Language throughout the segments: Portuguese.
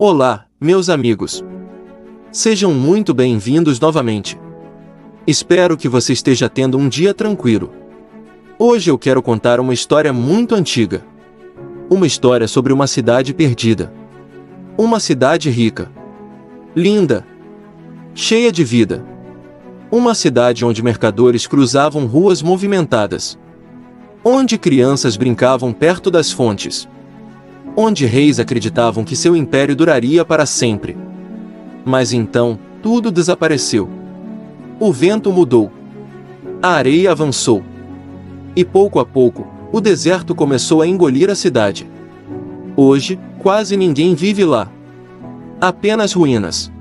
Olá, meus amigos. Sejam muito bem-vindos novamente. Espero que você esteja tendo um dia tranquilo. Hoje eu quero contar uma história muito antiga. Uma história sobre uma cidade perdida. Uma cidade rica, linda, cheia de vida. Uma cidade onde mercadores cruzavam ruas movimentadas. Onde crianças brincavam perto das fontes. Onde reis acreditavam que seu império duraria para sempre. Mas então, tudo desapareceu. O vento mudou. A areia avançou. E pouco a pouco, o deserto começou a engolir a cidade. Hoje, quase ninguém vive lá. Apenas ruínas.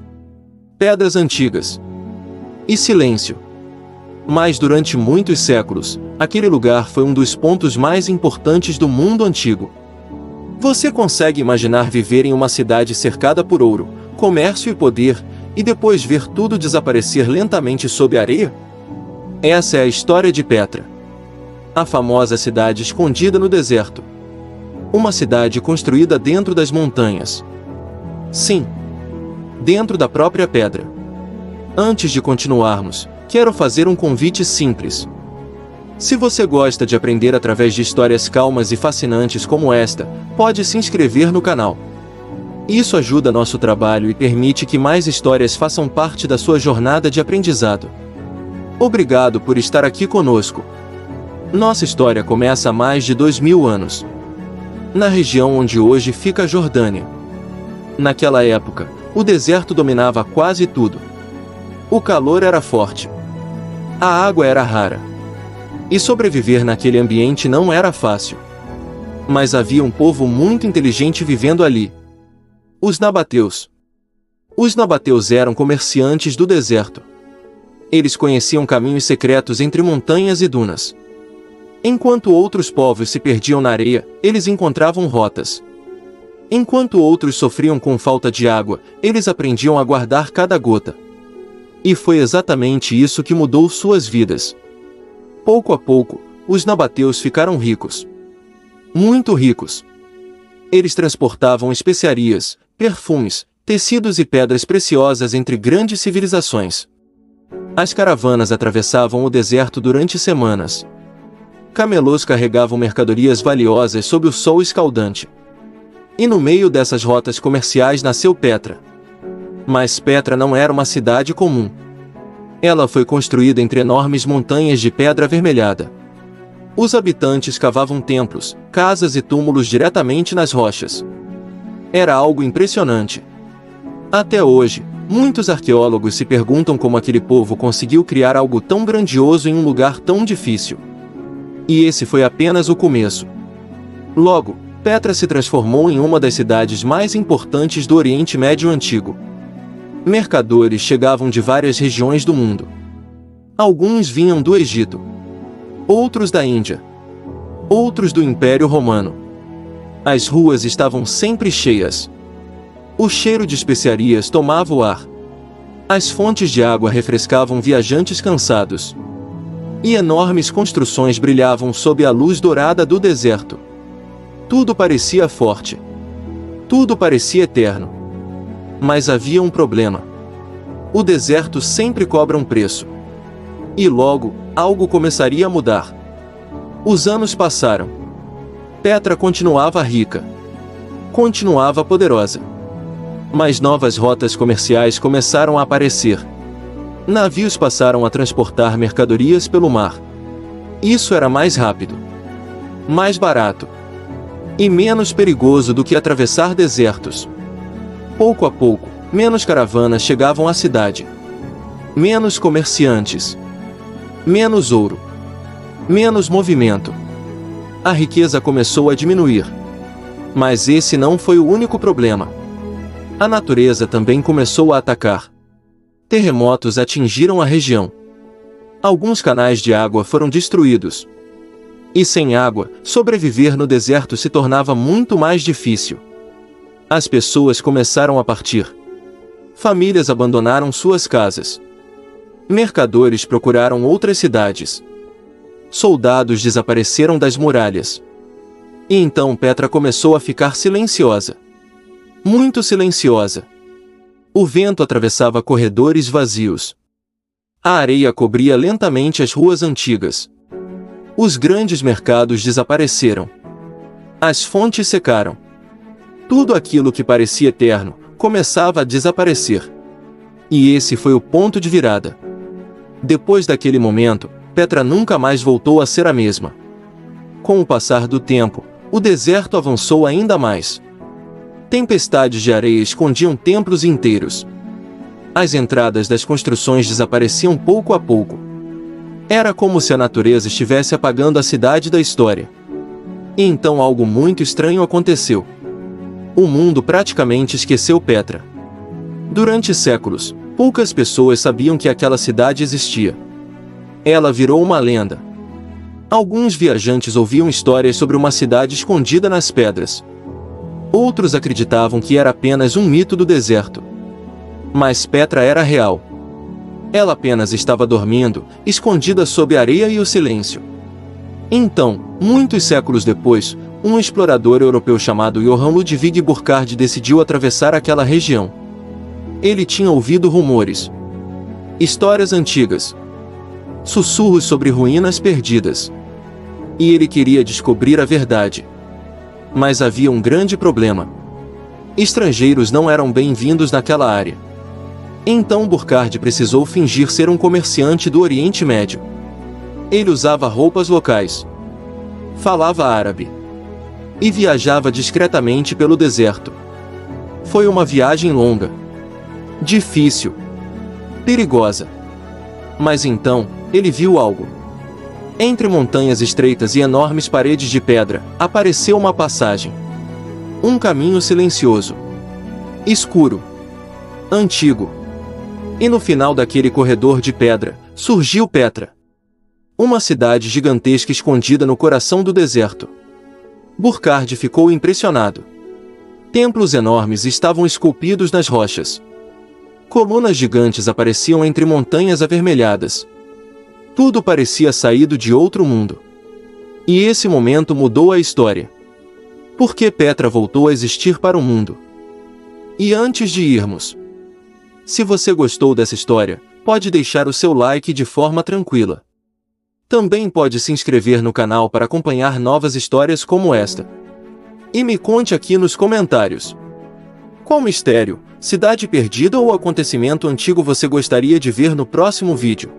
Pedras antigas. E silêncio. Mas durante muitos séculos, aquele lugar foi um dos pontos mais importantes do mundo antigo. Você consegue imaginar viver em uma cidade cercada por ouro, comércio e poder, e depois ver tudo desaparecer lentamente sob a areia? Essa é a história de Petra. A famosa cidade escondida no deserto. Uma cidade construída dentro das montanhas. Sim, dentro da própria pedra. Antes de continuarmos, quero fazer um convite simples. Se você gosta de aprender através de histórias calmas e fascinantes como esta, pode se inscrever no canal. Isso ajuda nosso trabalho e permite que mais histórias façam parte da sua jornada de aprendizado. Obrigado por estar aqui conosco. Nossa história começa há mais de 2000 anos. Na região onde hoje fica a Jordânia. Naquela época, o deserto dominava quase tudo. O calor era forte. A água era rara. E sobreviver naquele ambiente não era fácil. Mas havia um povo muito inteligente vivendo ali. Os nabateus. Os nabateus eram comerciantes do deserto. Eles conheciam caminhos secretos entre montanhas e dunas. Enquanto outros povos se perdiam na areia, eles encontravam rotas. Enquanto outros sofriam com falta de água, eles aprendiam a guardar cada gota. E foi exatamente isso que mudou suas vidas. Pouco a pouco, os nabateus ficaram ricos. Muito ricos. Eles transportavam especiarias, perfumes, tecidos e pedras preciosas entre grandes civilizações. As caravanas atravessavam o deserto durante semanas. Camelôs carregavam mercadorias valiosas sob o sol escaldante. E no meio dessas rotas comerciais nasceu Petra. Mas Petra não era uma cidade comum. Ela foi construída entre enormes montanhas de pedra avermelhada. Os habitantes cavavam templos, casas e túmulos diretamente nas rochas. Era algo impressionante. Até hoje, muitos arqueólogos se perguntam como aquele povo conseguiu criar algo tão grandioso em um lugar tão difícil. E esse foi apenas o começo. Logo, Petra se transformou em uma das cidades mais importantes do Oriente Médio Antigo. Mercadores chegavam de várias regiões do mundo. Alguns vinham do Egito. Outros da Índia. Outros do Império Romano. As ruas estavam sempre cheias. O cheiro de especiarias tomava o ar. As fontes de água refrescavam viajantes cansados. E enormes construções brilhavam sob a luz dourada do deserto. Tudo parecia forte. Tudo parecia eterno. Mas havia um problema. O deserto sempre cobra um preço. E logo, algo começaria a mudar. Os anos passaram. Petra continuava rica. Continuava poderosa. Mas novas rotas comerciais começaram a aparecer. Navios passaram a transportar mercadorias pelo mar. Isso era mais rápido, mais barato e menos perigoso do que atravessar desertos. Pouco a pouco, menos caravanas chegavam à cidade. Menos comerciantes. Menos ouro. Menos movimento. A riqueza começou a diminuir. Mas esse não foi o único problema. A natureza também começou a atacar. Terremotos atingiram a região. Alguns canais de água foram destruídos. E sem água, sobreviver no deserto se tornava muito mais difícil. As pessoas começaram a partir. Famílias abandonaram suas casas. Mercadores procuraram outras cidades. Soldados desapareceram das muralhas. E então Petra começou a ficar silenciosa. muito silenciosa. O vento atravessava corredores vazios. A areia cobria lentamente as ruas antigas. Os grandes mercados desapareceram. As fontes secaram. Tudo aquilo que parecia eterno começava a desaparecer. E esse foi o ponto de virada. Depois daquele momento, Petra nunca mais voltou a ser a mesma. Com o passar do tempo, o deserto avançou ainda mais. Tempestades de areia escondiam templos inteiros. As entradas das construções desapareciam pouco a pouco. Era como se a natureza estivesse apagando a cidade da história. E então algo muito estranho aconteceu. O mundo praticamente esqueceu Petra. Durante séculos, poucas pessoas sabiam que aquela cidade existia. Ela virou uma lenda. Alguns viajantes ouviam histórias sobre uma cidade escondida nas pedras. Outros acreditavam que era apenas um mito do deserto. Mas Petra era real. Ela apenas estava dormindo, escondida sob a areia e o silêncio. Então, muitos séculos depois, um explorador europeu chamado Johann Ludwig Burckhardt decidiu atravessar aquela região. Ele tinha ouvido rumores, histórias antigas, sussurros sobre ruínas perdidas. E ele queria descobrir a verdade. Mas havia um grande problema. Estrangeiros não eram bem-vindos naquela área. Então Burckhardt precisou fingir ser um comerciante do Oriente Médio. Ele usava roupas locais, falava árabe e viajava discretamente pelo deserto. Foi uma viagem longa, difícil, perigosa. Mas então, ele viu algo. Entre montanhas estreitas e enormes paredes de pedra, apareceu uma passagem. Um caminho silencioso, escuro, antigo. E no final daquele corredor de pedra, surgiu Petra. Uma cidade gigantesca escondida no coração do deserto. Burckhardt ficou impressionado. Templos enormes estavam esculpidos nas rochas. Colunas gigantes apareciam entre montanhas avermelhadas. Tudo parecia saído de outro mundo. E esse momento mudou a história. Porque Petra voltou a existir para o mundo. E antes de irmos, se você gostou dessa história, pode deixar o seu like de forma tranquila. Também pode se inscrever no canal para acompanhar novas histórias como esta. E me conte aqui nos comentários: qual mistério, cidade perdida ou acontecimento antigo você gostaria de ver no próximo vídeo?